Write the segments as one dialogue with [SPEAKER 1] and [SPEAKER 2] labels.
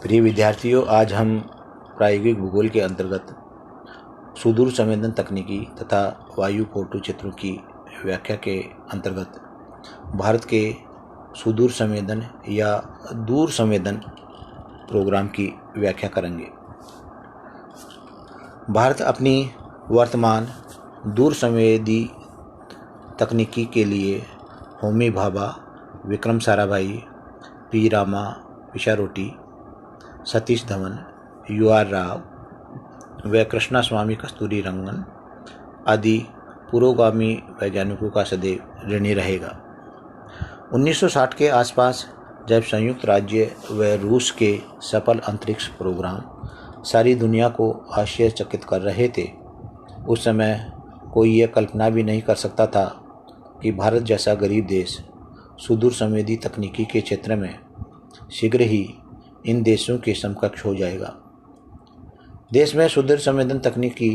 [SPEAKER 1] प्रिय विद्यार्थियों, आज हम प्रायोगिक भूगोल के अंतर्गत सुदूर संवेदन तकनीकी तथा वायु फोटो चित्रों की व्याख्या के अंतर्गत भारत के सुदूर संवेदन या दूर संवेदन प्रोग्राम की व्याख्या करेंगे। भारत अपनी वर्तमान दूर संवेदी तकनीकी के लिए Homi Bhabha, Vikram Sarabhai, P Rama Pisharoty, Satish Dhawan, U R Rao व कृष्णास्वामी कस्तूरी रंगन आदि पुरोगामी वैज्ञानिकों का सदैव ऋणी रहेगा। 1960 के आसपास जब संयुक्त राज्य व रूस के सफल अंतरिक्ष प्रोग्राम सारी दुनिया को आश्चर्यचकित कर रहे थे, उस समय कोई यह कल्पना भी नहीं कर सकता था कि भारत जैसा गरीब देश सुदूर संवेदी तकनीकी के क्षेत्र में शीघ्र ही इन देशों के समकक्ष हो जाएगा। देश में सुदूर संवेदन तकनीकी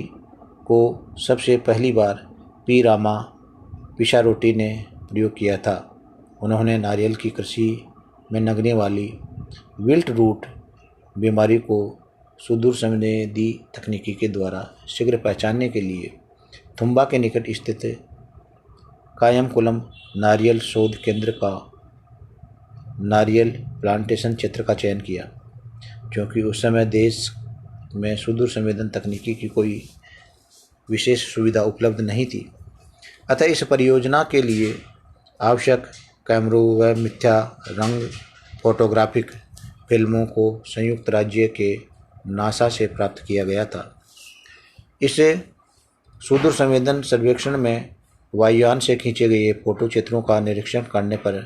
[SPEAKER 1] को सबसे पहली बार पी रामा पिशारोटी ने प्रयोग किया था। उन्होंने नारियल की कृषि में लगने वाली विल्ट रूट बीमारी को सुदूर संवेदी तकनीकी के द्वारा शीघ्र पहचानने के लिए थुम्बा के निकट स्थित कायमकुलम नारियल शोध केंद्र का नारियल प्लांटेशन क्षेत्र का चयन किया। क्योंकि उस समय देश में सुदूर संवेदन तकनीकी की कोई विशेष सुविधा उपलब्ध नहीं थी, अतः इस परियोजना के लिए आवश्यक कैमरों व मिथ्या रंग फोटोग्राफिक फिल्मों को संयुक्त राज्य के नासा से प्राप्त किया गया था। इससे सुदूर संवेदन सर्वेक्षण में वायुयान से खींचे गए फोटो चित्रों का निरीक्षण करने पर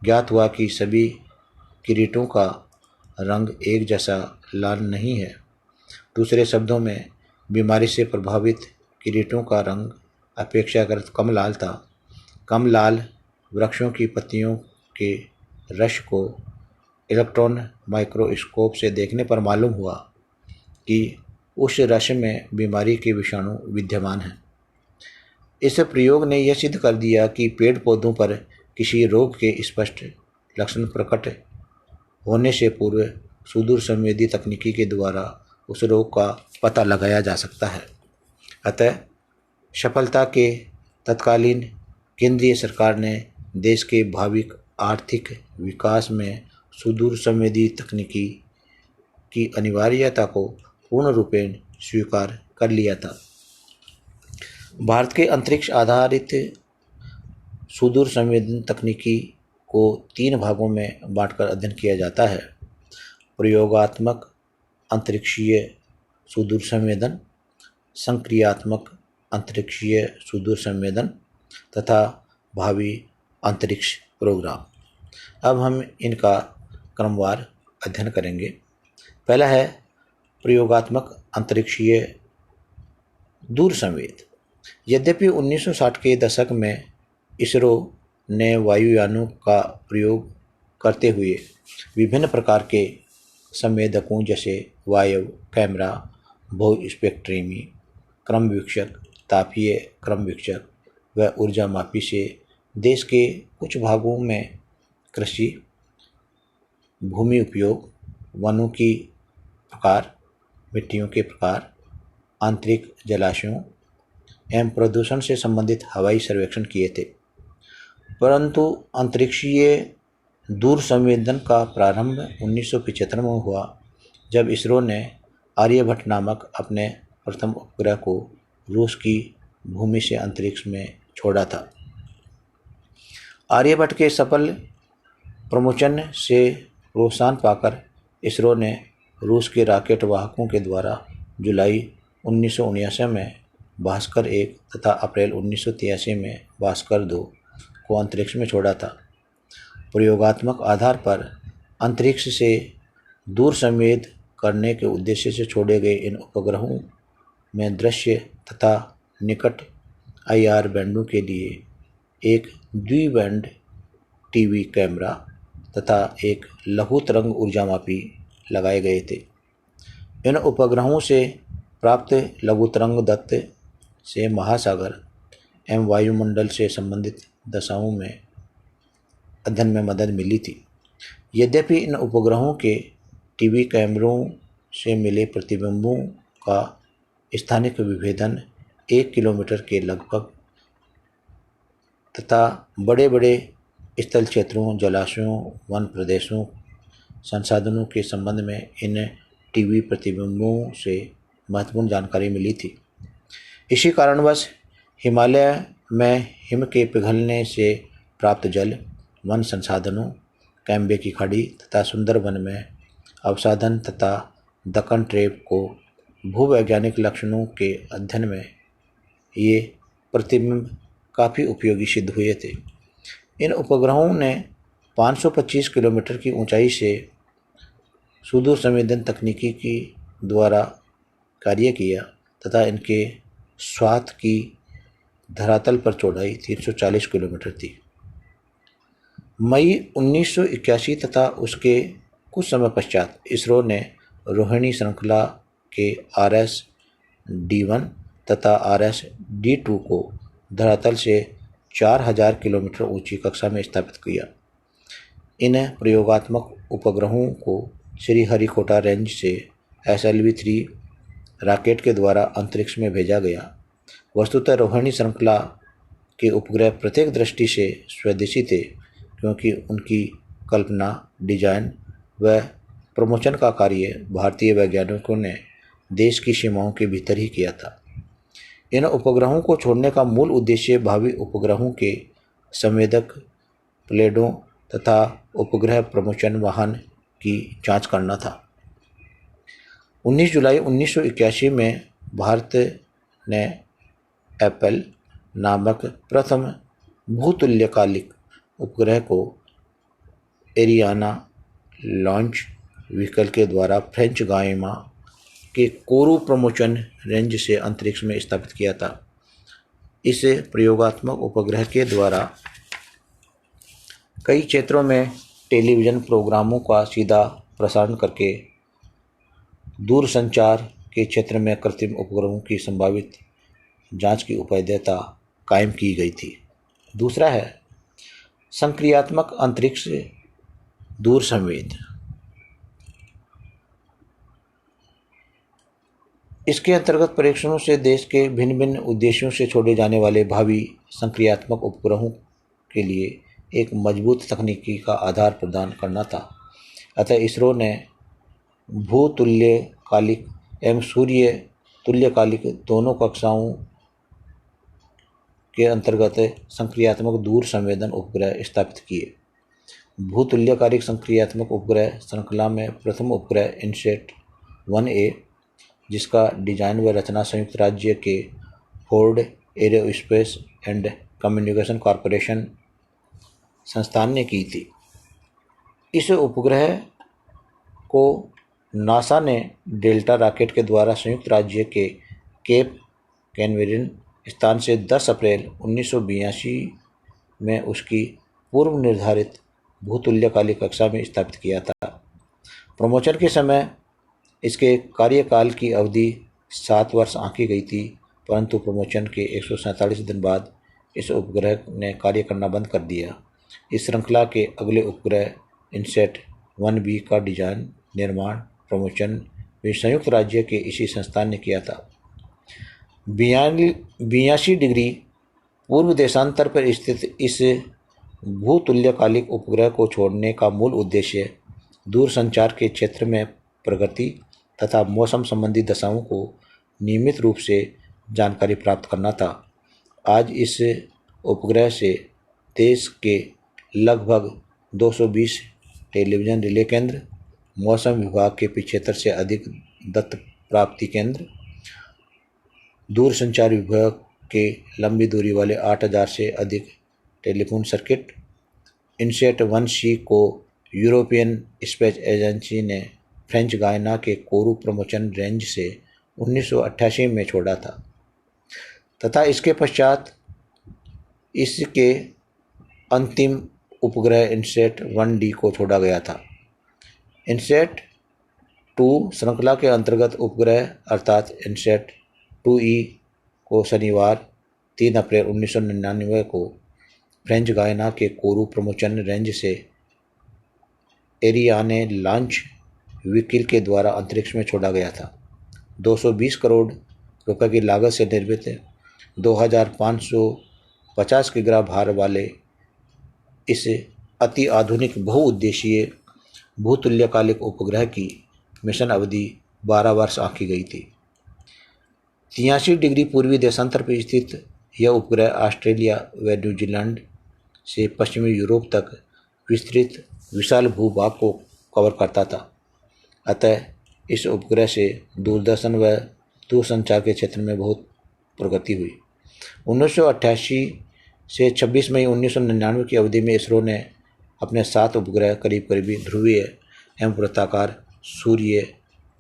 [SPEAKER 1] ज्ञात हुआ कि सभी किरीटों का रंग एक जैसा लाल नहीं है। दूसरे शब्दों में, बीमारी से प्रभावित किरीटों का रंग अपेक्षाकृत कम लाल था। कम लाल वृक्षों की पत्तियों के रस को इलेक्ट्रॉन माइक्रोस्कोप से देखने पर मालूम हुआ कि उस रस में बीमारी के विषाणु विद्यमान हैं। इस प्रयोग ने यह सिद्ध कर दिया कि पेड़ पौधों पर किसी रोग के स्पष्ट लक्षण प्रकट होने से पूर्व सुदूर संवेदी तकनीकी के द्वारा उस रोग का पता लगाया जा सकता है। अतः सफलता के तत्कालीन केंद्रीय सरकार ने देश के भावी आर्थिक विकास में सुदूर संवेदी तकनीकी की अनिवार्यता को पूर्ण रूपेण स्वीकार कर लिया था। भारत के अंतरिक्ष आधारित सुदूर संवेदन तकनीकी को 3 भागों में बांटकर अध्ययन किया जाता है: प्रयोगात्मक अंतरिक्षीय सुदूर संवेदन, संक्रियात्मक अंतरिक्षीय सुदूर संवेदन तथा भावी अंतरिक्ष प्रोग्राम। अब हम इनका क्रमवार अध्ययन करेंगे। पहला है प्रयोगात्मक अंतरिक्षीय दूर संवेद। यद्यपि 1960 के दशक में इसरो ने वायुयानों का प्रयोग करते हुए विभिन्न प्रकार के संवेदकों जैसे वायव, कैमरा, बहुस्पेक्ट्रमी क्रमवीक्षक, तापीय क्रमवीक्षक व ऊर्जामापी से देश के कुछ भागों में कृषि, भूमि उपयोग, वनों की प्रकार, मिट्टियों के प्रकार, आंतरिक जलाशयों एवं प्रदूषण से संबंधित हवाई सर्वेक्षण किए थे, परंतु अंतरिक्षीय दूर संवेदन का प्रारंभ 1975 में हुआ, जब इसरो ने आर्यभट्ट नामक अपने प्रथम उपग्रह को रूस की भूमि से अंतरिक्ष में छोड़ा था। आर्यभट्ट के सफल प्रमोचन से प्रोत्साहन पाकर इसरो ने रूस के रॉकेट वाहकों के द्वारा जुलाई 1979 में भास्कर 1 तथा अप्रैल 1983 में भास्कर 2 को अंतरिक्ष में छोड़ा था। प्रयोगात्मक आधार पर अंतरिक्ष से दूर संवेद करने के उद्देश्य से छोड़े गए इन उपग्रहों में दृश्य तथा निकट IR बैंडों के लिए एक द्विबैंड टीवी कैमरा तथा एक लघु तरंग ऊर्जामापी लगाए गए थे। इन उपग्रहों से प्राप्त लघु तरंग दत्त से महासागर एवं वायुमंडल से संबंधित दशाओं में अध्ययन में मदद मिली थी। यद्यपि इन उपग्रहों के टीवी कैमरों से मिले प्रतिबिंबों का स्थानिक विभेदन 1 किलोमीटर के लगभग तथा बड़े बड़े स्थल क्षेत्रों, जलाशयों, वन प्रदेशों, संसाधनों के संबंध में इन टीवी प्रतिबिंबों से महत्वपूर्ण जानकारी मिली थी। इसी कारणवश हिमालय में हिम के पिघलने से प्राप्त जल, वन संसाधनों, कैम्बे की खाड़ी तथा सुंदरबन में अवसादन तथा दक्कन ट्रेप को भूवैज्ञानिक लक्षणों के अध्ययन में ये प्रतिबिंब काफ़ी उपयोगी सिद्ध हुए थे। इन उपग्रहों ने 525 किलोमीटर की ऊंचाई से सुदूर संवेदन तकनीकी की द्वारा कार्य किया तथा इनके स्वाथ की धरातल पर चौड़ाई 340 किलोमीटर थी। मई 1981 तथा उसके कुछ समय पश्चात इसरो ने रोहिणी श्रृंखला के RS-D1 तथा RS-D2 को धरातल से 4000 किलोमीटर ऊंची कक्षा में स्थापित किया। इन प्रयोगात्मक उपग्रहों को श्रीहरिकोटा रेंज से SLV-3 रॉकेट के द्वारा अंतरिक्ष में भेजा गया। वस्तुतः रोहिणी श्रृंखला के उपग्रह प्रत्येक दृष्टि से स्वदेशी थे, क्योंकि उनकी कल्पना, डिजाइन व प्रमोशन का कार्य भारतीय वैज्ञानिकों ने देश की सीमाओं के भीतर ही किया था। इन उपग्रहों को छोड़ने का मूल उद्देश्य भावी उपग्रहों के संवेदक प्लेडों तथा उपग्रह प्रमोशन वाहन की जांच करना था। 19 जुलाई 1981 में भारत ने एप्पल नामक प्रथम भूतुल्यकालिक उपग्रह को एरियाना लॉन्च व्हीकल के द्वारा फ्रेंच गायना के कोरू प्रमोशन रेंज से अंतरिक्ष में स्थापित किया था। इस प्रयोगात्मक उपग्रह के द्वारा कई क्षेत्रों में टेलीविज़न प्रोग्रामों का सीधा प्रसारण करके दूरसंचार के क्षेत्र में कृत्रिम उपग्रहों की संभावित जांच की उपयोगिता कायम की गई थी। दूसरा है संक्रियात्मक अंतरिक्ष दूर संवेद। इसके अंतर्गत परीक्षणों से देश के भिन्न भिन्न उद्देश्यों से छोड़े जाने वाले भावी संक्रियात्मक उपग्रहों के लिए एक मजबूत तकनीकी का आधार प्रदान करना था। अतः इसरो ने भूतुल्यकालिक एवं सूर्य तुल्यकालिक दोनों कक्षाओं के अंतर्गत संक्रियात्मक दूर संवेदन उपग्रह स्थापित किए। भूतुल्यकालिक संक्रियात्मक उपग्रह श्रृंखला में प्रथम उपग्रह इनसैट 1A, जिसका डिजाइन व रचना संयुक्त राज्य के Ford aerospace and communication corporation संस्थान ने की थी। इस उपग्रह को नासा ने डेल्टा रॉकेट के द्वारा संयुक्त राज्य के केप कैनवेरियन स्थान से 10 अप्रैल 1982 में उसकी पूर्व निर्धारित भूतुल्यकालिक कक्षा में स्थापित किया था। प्रमोशन के समय इसके कार्यकाल की अवधि 7 वर्ष आंकी गई थी, परंतु प्रमोशन के 147 दिन बाद इस उपग्रह ने कार्य करना बंद कर दिया। इस श्रृंखला के अगले उपग्रह इनसैट 1B का डिजाइन, निर्माण, प्रमोशन भी संयुक्त राज्य के इसी संस्थान ने किया था। 82 डिग्री पूर्व देशांतर पर स्थित इस भूतुल्यकालिक उपग्रह को छोड़ने का मूल उद्देश्य दूरसंचार के क्षेत्र में प्रगति तथा मौसम संबंधी दशाओं को नियमित रूप से जानकारी प्राप्त करना था। आज इस उपग्रह से देश के लगभग 220 टेलीविज़न रिले केंद्र, मौसम विभाग के 75 से अधिक दत्त प्राप्ति केंद्र, दूरसंचार विभाग के लंबी दूरी वाले 8000 से अधिक टेलीफोन सर्किट। इनसैट 1C को यूरोपियन स्पेस एजेंसी ने फ्रेंच गायना के कोरू प्रमोशन रेंज से 1988 में छोड़ा था तथा इसके पश्चात इसके अंतिम उपग्रह इनसैट 1D को छोड़ा गया था। इनसैट 2 श्रृंखला के अंतर्गत उपग्रह अर्थात इनसैट 2E को शनिवार 3 अप्रैल 1999 को फ्रेंच गायना के कोरू प्रमोशन रेंज से एरियाने लॉन्च विकील के द्वारा अंतरिक्ष में छोड़ा गया था। 220 करोड़ रुपए की लागत से निर्मित 2550 किलोग्राम भार वाले इस अति आधुनिक बहुउद्देशीय भूतुल्यकालिक उपग्रह की मिशन अवधि 12 वर्ष आंकी गई थी। 83 डिग्री पूर्वी देशांतर पर स्थित यह उपग्रह ऑस्ट्रेलिया व न्यूजीलैंड से पश्चिमी यूरोप तक विस्तृत विशाल भूभाग को कवर करता था। अतः इस उपग्रह से दूरदर्शन व दूरसंचार के क्षेत्र में बहुत प्रगति हुई। 1988 से 26 मई 1999 की अवधि में इसरो ने अपने 7 उपग्रह करीब करीबी ध्रुवीय एवं वृत्ताकार सूर्य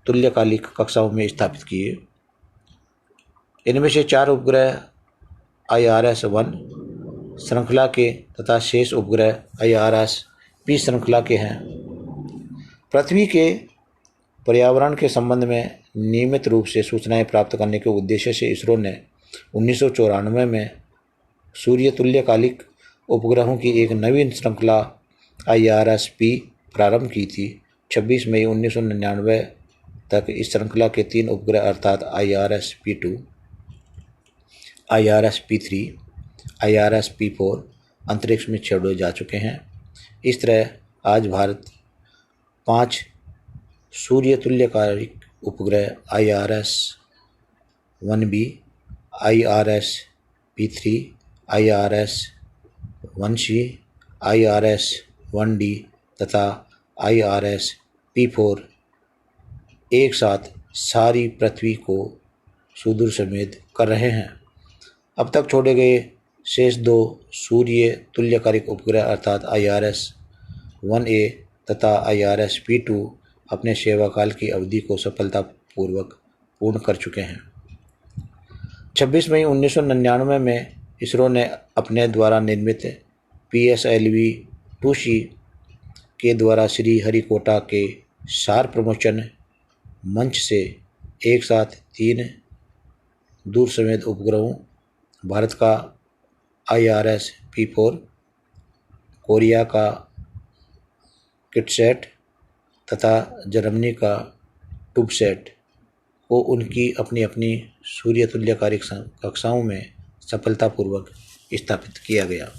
[SPEAKER 1] तुल्यकालिक कक्षाओं में स्थापित किए। इनमें से 4 उपग्रह IRS-1 श्रृंखला के तथा शेष उपग्रह IRS-P श्रृंखला के हैं। पृथ्वी के पर्यावरण के संबंध में नियमित रूप से सूचनाएं प्राप्त करने के उद्देश्य से इसरो ने 1994 में सूर्य तुल्यकालिक उपग्रहों की एक नवीन श्रृंखला IRS-P प्रारंभ की थी। 26 मई 1999 तक इस श्रृंखला के 3 उपग्रह अर्थात IRS-P2, IRS-P3, IRS-P4 अंतरिक्ष में छोड़े जा चुके हैं। इस तरह आज भारत 5 सूर्य तुल्यकालिक उपग्रह IRS-1B, IRS-P3, IRS-1C, IRS-1D तथा IRS-P4 एक साथ सारी पृथ्वी को सुदूर समेत कर रहे हैं। अब तक छोड़े गए शेष 2 सूर्य तुल्यकालिक उपग्रह अर्थात IRS-1A तथा IRS-P2 अपने सेवाकाल की अवधि को सफलतापूर्वक पूर्ण कर चुके हैं। 26 मई 1999 में इसरो ने अपने द्वारा निर्मित PSLV-2C के द्वारा श्री हरिकोटा के सार प्रमोशन मंच से एक साथ 3 दूर समेत उपग्रहों भारत का IRS-P4, कोरिया का किटसैट तथा जर्मनी का टूबसैट को उनकी अपनी अपनी सूर्य तुल्यकालिक कक्षाओं में सफलतापूर्वक स्थापित किया गया।